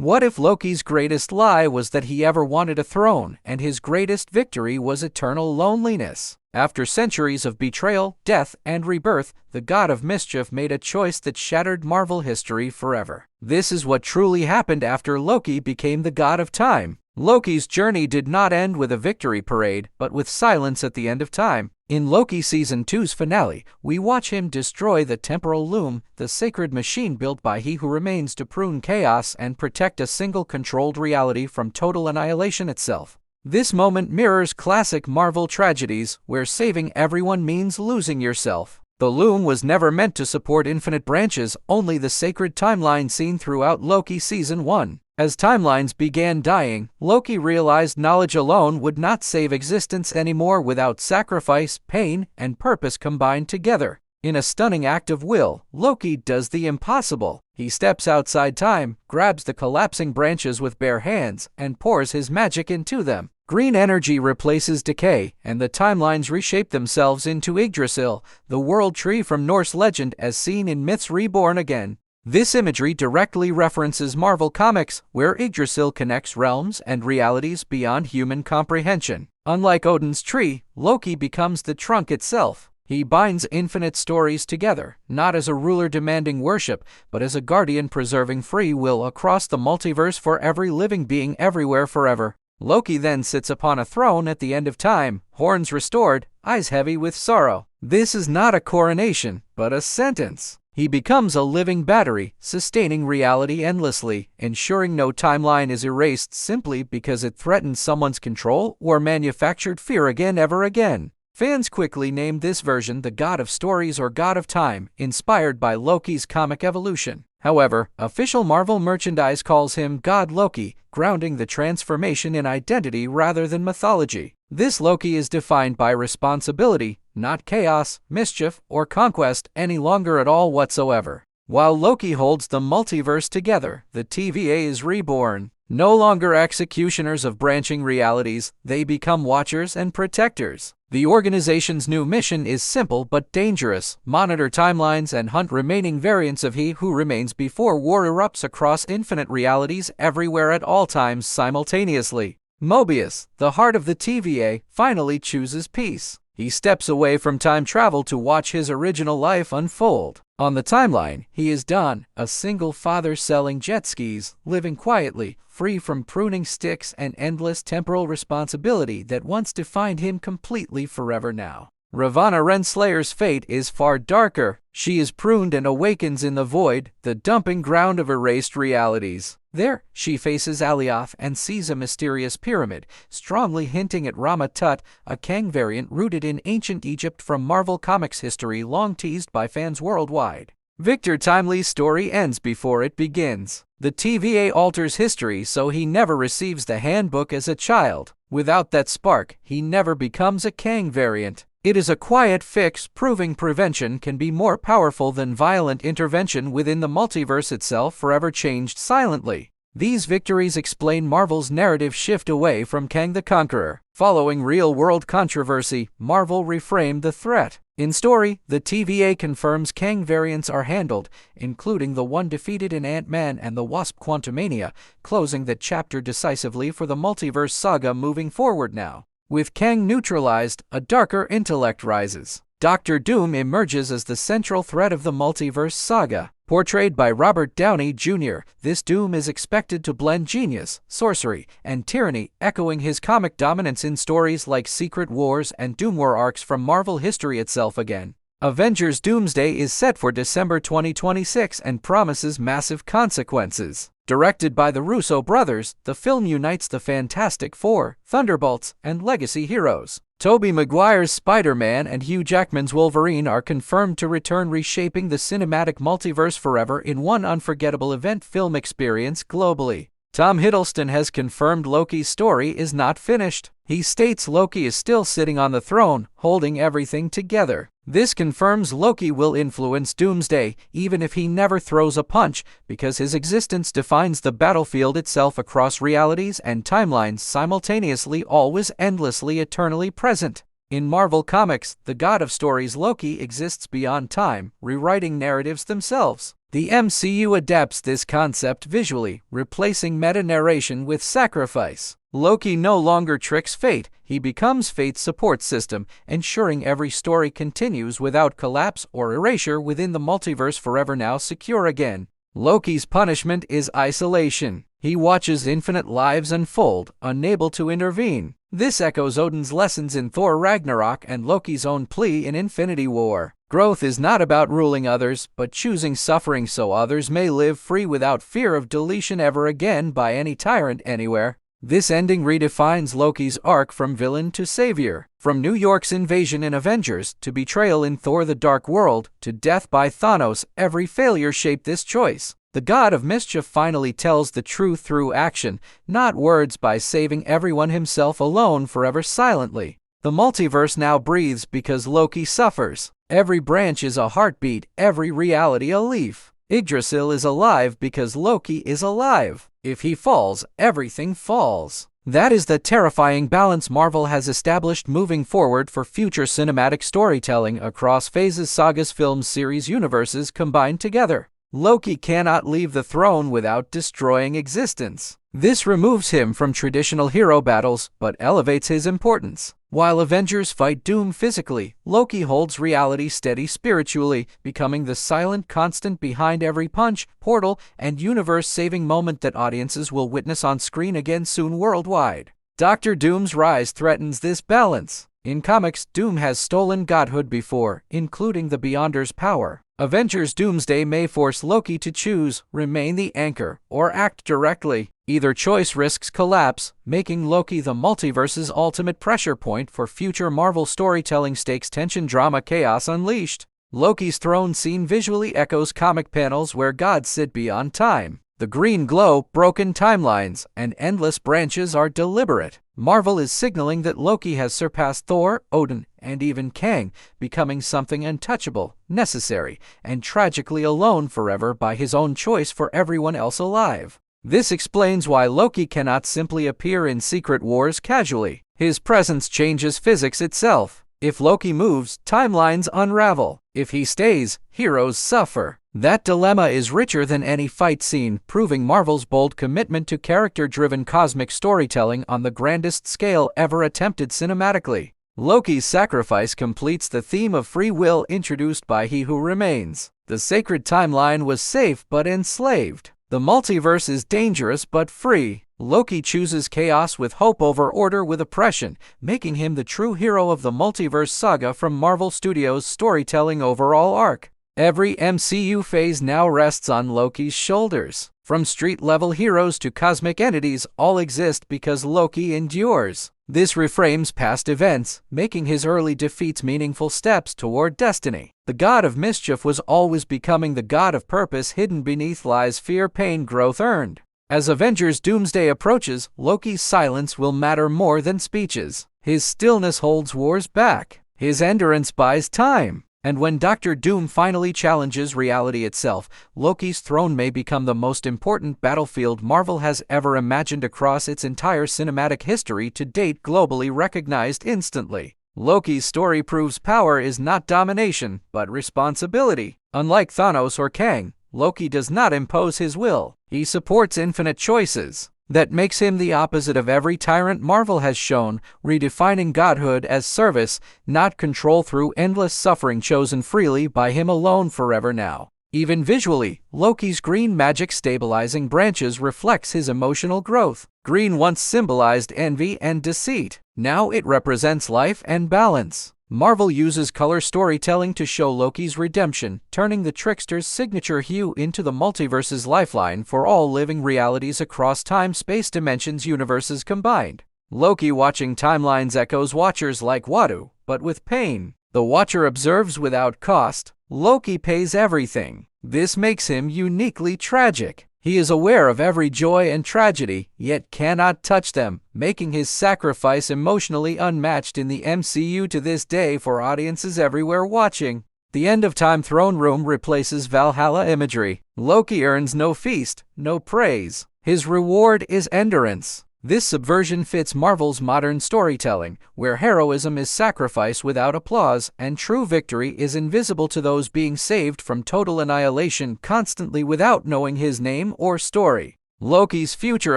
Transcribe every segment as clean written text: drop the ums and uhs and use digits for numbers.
What if Loki's greatest lie was that he ever wanted a throne, and his greatest victory was eternal loneliness? After centuries of betrayal, death, and rebirth, the God of Mischief made a choice that shattered Marvel history forever. This is what truly happened after Loki became the God of Time. Loki's journey did not end with a victory parade, but with silence at the end of time. In Loki Season 2's finale, we watch him destroy the Temporal Loom, the sacred machine built by He Who Remains to prune chaos and protect a single controlled reality from total annihilation itself. This moment mirrors classic Marvel tragedies, where saving everyone means losing yourself. The loom was never meant to support infinite branches, only the sacred timeline seen throughout Loki Season 1. As timelines began dying, Loki realized knowledge alone would not save existence anymore without sacrifice, pain, and purpose combined together. In a stunning act of will, Loki does the impossible. He steps outside time, grabs the collapsing branches with bare hands, and pours his magic into them. Green energy replaces decay, and the timelines reshape themselves into Yggdrasil, the world tree from Norse legend as seen in myths reborn again. This imagery directly references Marvel Comics, where Yggdrasil connects realms and realities beyond human comprehension. Unlike Odin's tree, Loki becomes the trunk itself. He binds infinite stories together, not as a ruler demanding worship, but as a guardian preserving free will across the multiverse for every living being everywhere forever. Loki then sits upon a throne at the end of time, horns restored, eyes heavy with sorrow. This is not a coronation, but a sentence. He becomes a living battery, sustaining reality endlessly, ensuring no timeline is erased simply because it threatens someone's control or manufactured fear ever again. Fans quickly named this version the God of Stories or God of Time, inspired by Loki's comic evolution. However, official Marvel merchandise calls him God Loki, grounding the transformation in identity rather than mythology. This Loki is defined by responsibility, not chaos, mischief, or conquest any longer at all whatsoever. While Loki holds the multiverse together, the TVA is reborn. No longer executioners of branching realities, they become watchers and protectors. The organization's new mission is simple but dangerous: monitor timelines and hunt remaining variants of He Who Remains before war erupts across infinite realities everywhere at all times simultaneously. Mobius, the heart of the TVA, finally chooses peace. He steps away from time travel to watch his original life unfold. On the timeline, he is Don, a single father selling jet skis, living quietly, free from pruning sticks and endless temporal responsibility that once defined him completely forever now. Ravonna Renslayer's fate is far darker. She is pruned and awakens in the void, the dumping ground of erased realities. There, she faces Alioth and sees a mysterious pyramid, strongly hinting at Rama-Tut, a Kang variant rooted in ancient Egypt from Marvel Comics history long teased by fans worldwide. Victor Timely's story ends before it begins. The TVA alters history so he never receives the handbook as a child. Without that spark, he never becomes a Kang variant. It is a quiet fix, proving prevention can be more powerful than violent intervention within the multiverse itself, forever changed silently. These victories explain Marvel's narrative shift away from Kang the Conqueror. Following real-world controversy, Marvel reframed the threat. In story, the TVA confirms Kang variants are handled, including the one defeated in Ant-Man and the Wasp Quantumania, closing that chapter decisively for the Multiverse saga moving forward now. With Kang neutralized, a darker intellect rises. Dr. Doom emerges as the central threat of the Multiverse saga. Portrayed by Robert Downey Jr., this Doom is expected to blend genius, sorcery, and tyranny, echoing his comic dominance in stories like Secret Wars and Doom War arcs from Marvel history itself again. Avengers Doomsday is set for December 2026 and promises massive consequences. Directed by the Russo brothers, the film unites the Fantastic Four, Thunderbolts, and legacy heroes. Tobey Maguire's Spider-Man and Hugh Jackman's Wolverine are confirmed to return, reshaping the cinematic multiverse forever in one unforgettable event film experience globally. Tom Hiddleston has confirmed Loki's story is not finished. He states Loki is still sitting on the throne, holding everything together. This confirms Loki will influence Doomsday, even if he never throws a punch, because his existence defines the battlefield itself across realities and timelines simultaneously, always endlessly eternally present. In Marvel Comics, the God of Stories Loki exists beyond time, rewriting narratives themselves. The MCU adapts this concept visually, replacing meta-narration with sacrifice. Loki no longer tricks fate, he becomes fate's support system, ensuring every story continues without collapse or erasure within the multiverse, forever now secure again. Loki's punishment is isolation. He watches infinite lives unfold, unable to intervene. This echoes Odin's lessons in Thor Ragnarok and Loki's own plea in Infinity War. Growth is not about ruling others, but choosing suffering so others may live free without fear of deletion ever again by any tyrant anywhere. This ending redefines Loki's arc from villain to savior. From New York's invasion in Avengers, to betrayal in Thor the Dark World, to death by Thanos, every failure shaped this choice. The God of Mischief finally tells the truth through action, not words, by saving everyone himself alone forever silently. The multiverse now breathes because Loki suffers. Every branch is a heartbeat, every reality a leaf. Yggdrasil is alive because Loki is alive. If he falls, everything falls. That is the terrifying balance Marvel has established moving forward for future cinematic storytelling across phases, sagas, films, series, universes combined together. Loki cannot leave the throne without destroying existence. This removes him from traditional hero battles, but elevates his importance. While Avengers fight doom physically, Loki holds reality steady spiritually, becoming the silent constant behind every punch, portal, and universe-saving moment that audiences will witness on screen again soon worldwide. Dr. Doom's rise threatens this balance. In comics, Doom has stolen godhood before, including the Beyonder's power. Avengers Doomsday may force Loki to choose, remain the anchor, or act directly. Either choice risks collapse, making Loki the multiverse's ultimate pressure point for future Marvel storytelling. Stakes, tension, drama, chaos unleashed. Loki's throne scene visually echoes comic panels where gods sit beyond time. The green glow, broken timelines, and endless branches are deliberate. Marvel is signaling that Loki has surpassed Thor, Odin, and even Kang, becoming something untouchable, necessary, and tragically alone forever by his own choice for everyone else alive. This explains why Loki cannot simply appear in Secret Wars casually. His presence changes physics itself. If Loki moves, timelines unravel. If he stays, heroes suffer. That dilemma is richer than any fight scene, proving Marvel's bold commitment to character-driven cosmic storytelling on the grandest scale ever attempted cinematically. Loki's sacrifice completes the theme of free will introduced by He Who Remains. The sacred timeline was safe but enslaved. The multiverse is dangerous but free. Loki chooses chaos with hope over order with oppression, making him the true hero of the multiverse saga from Marvel Studios' storytelling overall arc. Every MCU phase now rests on Loki's shoulders. From street-level heroes to cosmic entities, all exist because Loki endures. This reframes past events, making his early defeats meaningful steps toward destiny. The God of Mischief was always becoming the God of Purpose. Hidden beneath lies fear, pain, growth earned. As Avengers Doomsday approaches, Loki's silence will matter more than speeches. His stillness holds wars back. His endurance buys time. And when Dr. Doom finally challenges reality itself, Loki's throne may become the most important battlefield Marvel has ever imagined across its entire cinematic history to date, globally recognized instantly. Loki's story proves power is not domination, but responsibility. Unlike Thanos or Kang, Loki does not impose his will. He supports infinite choices. That makes him the opposite of every tyrant Marvel has shown, redefining godhood as service, not control, through endless suffering chosen freely by him alone forever now. Even visually, Loki's green magic stabilizing branches reflects his emotional growth. Green once symbolized envy and deceit. Now it represents life and balance. Marvel uses color storytelling to show Loki's redemption, turning the trickster's signature hue into the multiverse's lifeline for all living realities across time, space, dimensions, universes combined. Loki watching timelines echoes watchers like Wadu, but with pain. The watcher observes without cost. Loki pays everything. This makes him uniquely tragic. He is aware of every joy and tragedy, yet cannot touch them, making his sacrifice emotionally unmatched in the MCU to this day for audiences everywhere watching. The end-of-time throne room replaces Valhalla imagery. Loki earns no feast, no praise. His reward is endurance. This subversion fits Marvel's modern storytelling, where heroism is sacrifice without applause and true victory is invisible to those being saved from total annihilation constantly without knowing his name or story. Loki's future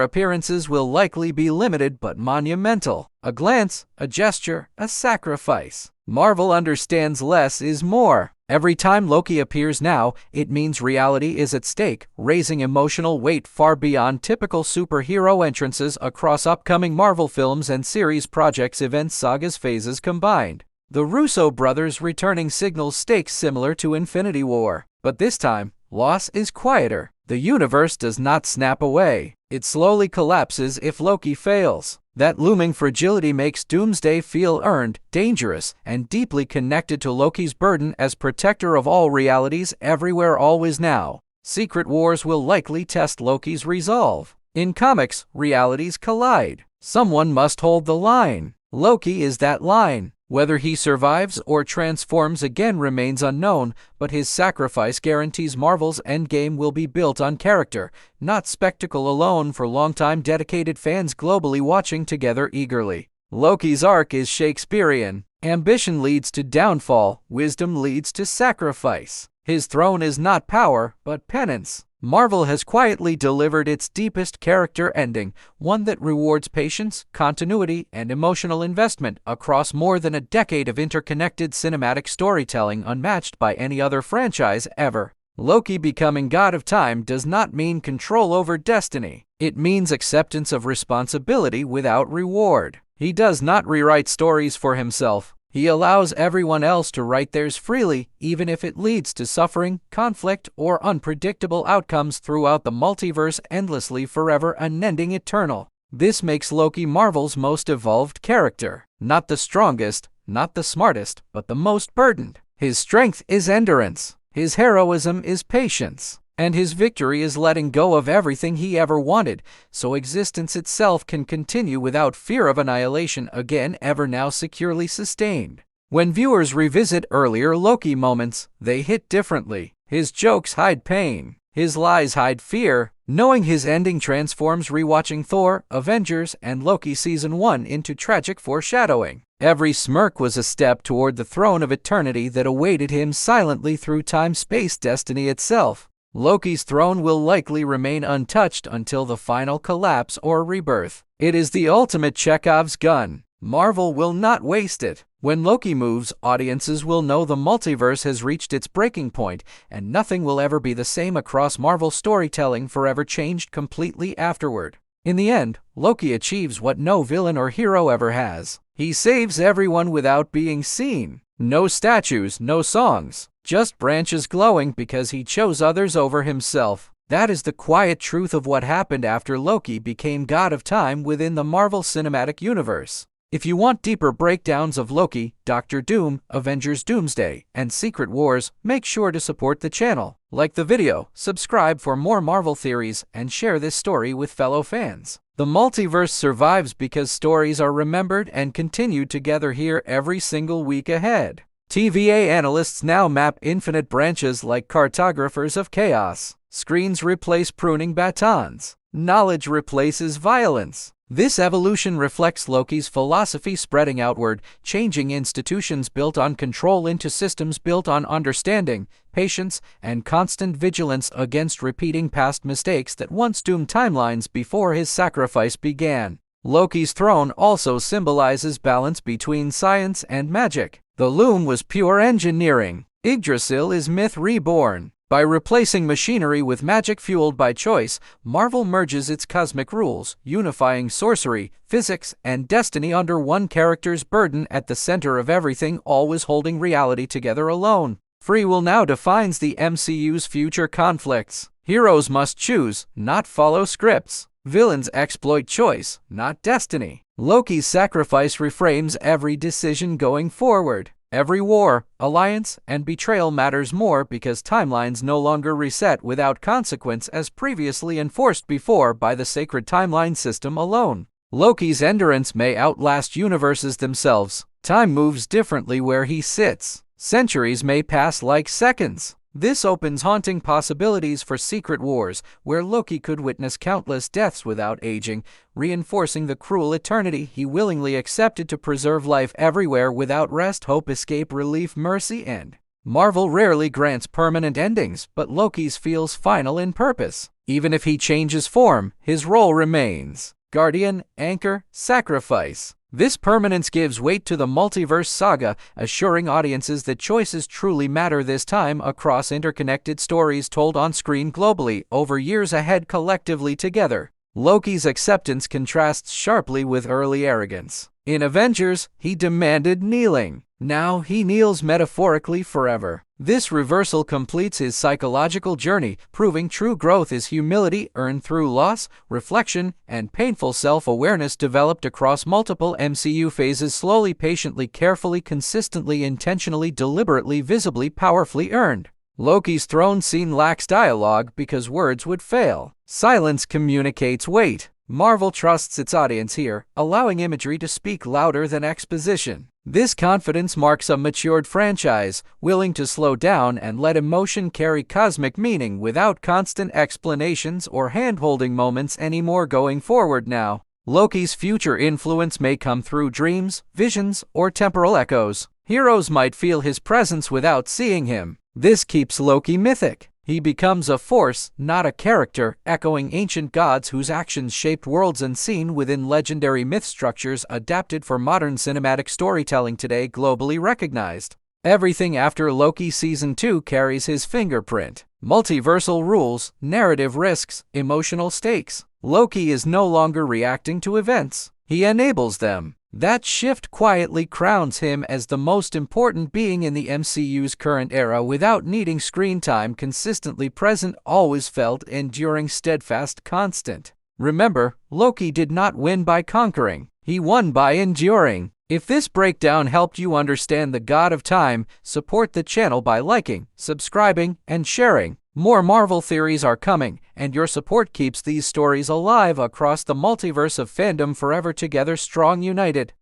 appearances will likely be limited but monumental. A glance, a gesture, a sacrifice. Marvel understands less is more. Every time Loki appears now, it means reality is at stake, raising emotional weight far beyond typical superhero entrances across upcoming Marvel films and series projects, events, sagas, phases combined. The Russo brothers' returning signals stakes similar to Infinity War, but this time, loss is quieter. The universe does not snap away. It slowly collapses if Loki fails. That looming fragility makes Doomsday feel earned, dangerous, and deeply connected to Loki's burden as protector of all realities everywhere always now. Secret Wars will likely test Loki's resolve. In comics, realities collide. Someone must hold the line. Loki is that line. Whether he survives or transforms again remains unknown, but his sacrifice guarantees Marvel's endgame will be built on character, not spectacle alone, for longtime dedicated fans globally watching together eagerly. Loki's arc is Shakespearean. Ambition leads to downfall, wisdom leads to sacrifice. His throne is not power, but penance. Marvel has quietly delivered its deepest character ending, one that rewards patience, continuity, and emotional investment across more than a decade of interconnected cinematic storytelling unmatched by any other franchise ever. Loki becoming God of Time does not mean control over destiny. It means acceptance of responsibility without reward. He does not rewrite stories for himself. He allows everyone else to write theirs freely, even if it leads to suffering, conflict, or unpredictable outcomes throughout the multiverse, endlessly, forever, unending, eternal. This makes Loki Marvel's most evolved character. Not the strongest, not the smartest, but the most burdened. His strength is endurance. His heroism is patience. And his victory is letting go of everything he ever wanted, so existence itself can continue without fear of annihilation again, ever now securely sustained. When viewers revisit earlier Loki moments, they hit differently. His jokes hide pain. His lies hide fear. Knowing his ending transforms rewatching Thor, Avengers, and Loki Season 1 into tragic foreshadowing. Every smirk was a step toward the throne of eternity that awaited him silently through time-space destiny itself. Loki's throne will likely remain untouched until the final collapse or rebirth. It is the ultimate Chekhov's gun. Marvel will not waste it. When Loki moves, audiences will know the multiverse has reached its breaking point, and nothing will ever be the same across Marvel storytelling, forever changed completely afterward. In the end, Loki achieves what no villain or hero ever has. He saves everyone without being seen. No statues, no songs. Just branches glowing because he chose others over himself. That is the quiet truth of what happened after Loki became God of Time within the Marvel Cinematic Universe. If you want deeper breakdowns of Loki, Doctor Doom, Avengers Doomsday, and Secret Wars, make sure to support the channel. Like the video, subscribe for more Marvel theories, and share this story with fellow fans. The multiverse survives because stories are remembered and continued together here every single week ahead. TVA analysts now map infinite branches like cartographers of chaos. Screens replace pruning batons. Knowledge replaces violence. This evolution reflects Loki's philosophy spreading outward, changing institutions built on control into systems built on understanding, patience, and constant vigilance against repeating past mistakes that once doomed timelines before his sacrifice began. Loki's throne also symbolizes balance between science and magic. The loom was pure engineering. Yggdrasil is myth reborn. By replacing machinery with magic fueled by choice, Marvel merges its cosmic rules, unifying sorcery, physics, and destiny under one character's burden at the center of everything, always holding reality together alone. Free will now defines the MCU's future conflicts. Heroes must choose, not follow scripts. Villains exploit choice, not destiny. Loki's sacrifice reframes every decision going forward. Every war, alliance, and betrayal matters more because timelines no longer reset without consequence as previously enforced before by the sacred timeline system alone. Loki's endurance may outlast universes themselves. Time moves differently where he sits. Centuries may pass like seconds. This opens haunting possibilities for Secret Wars, where Loki could witness countless deaths without aging, reinforcing the cruel eternity he willingly accepted to preserve life everywhere without rest, hope, escape, relief, mercy, and Marvel rarely grants permanent endings, but Loki's feels final in purpose. Even if he changes form, his role remains guardian, anchor, sacrifice. This permanence gives weight to the multiverse saga, assuring audiences that choices truly matter this time across interconnected stories told on screen globally, over years ahead, collectively together. Loki's acceptance contrasts sharply with early arrogance. In Avengers, he demanded kneeling. Now he kneels metaphorically forever. This reversal completes his psychological journey, proving true growth is humility earned through loss, reflection, and painful self-awareness developed across multiple MCU phases, slowly, patiently, carefully, consistently, intentionally, deliberately, visibly, powerfully earned. Loki's throne scene lacks dialogue because words would fail. Silence communicates weight. Marvel trusts its audience here, allowing imagery to speak louder than exposition. This confidence marks a matured franchise, willing to slow down and let emotion carry cosmic meaning without constant explanations or hand-holding moments anymore. Going forward now, Loki's future influence may come through dreams, visions, or temporal echoes. Heroes might feel his presence without seeing him. This keeps Loki mythic. He becomes a force, not a character, echoing ancient gods whose actions shaped worlds unseen within legendary myth structures adapted for modern cinematic storytelling today, globally recognized. Everything after Loki Season 2 carries his fingerprint. Multiversal rules, narrative risks, emotional stakes. Loki is no longer reacting to events. He enables them. That shift quietly crowns him as the most important being in the MCU's current era without needing screen time, consistently present, always felt, enduring, steadfast, constant. Remember, Loki did not win by conquering. He won by enduring. If this breakdown helped you understand the God of Time, support the channel by liking, subscribing, and sharing. More Marvel theories are coming, and your support keeps these stories alive across the multiverse of fandom, forever together, strong, united.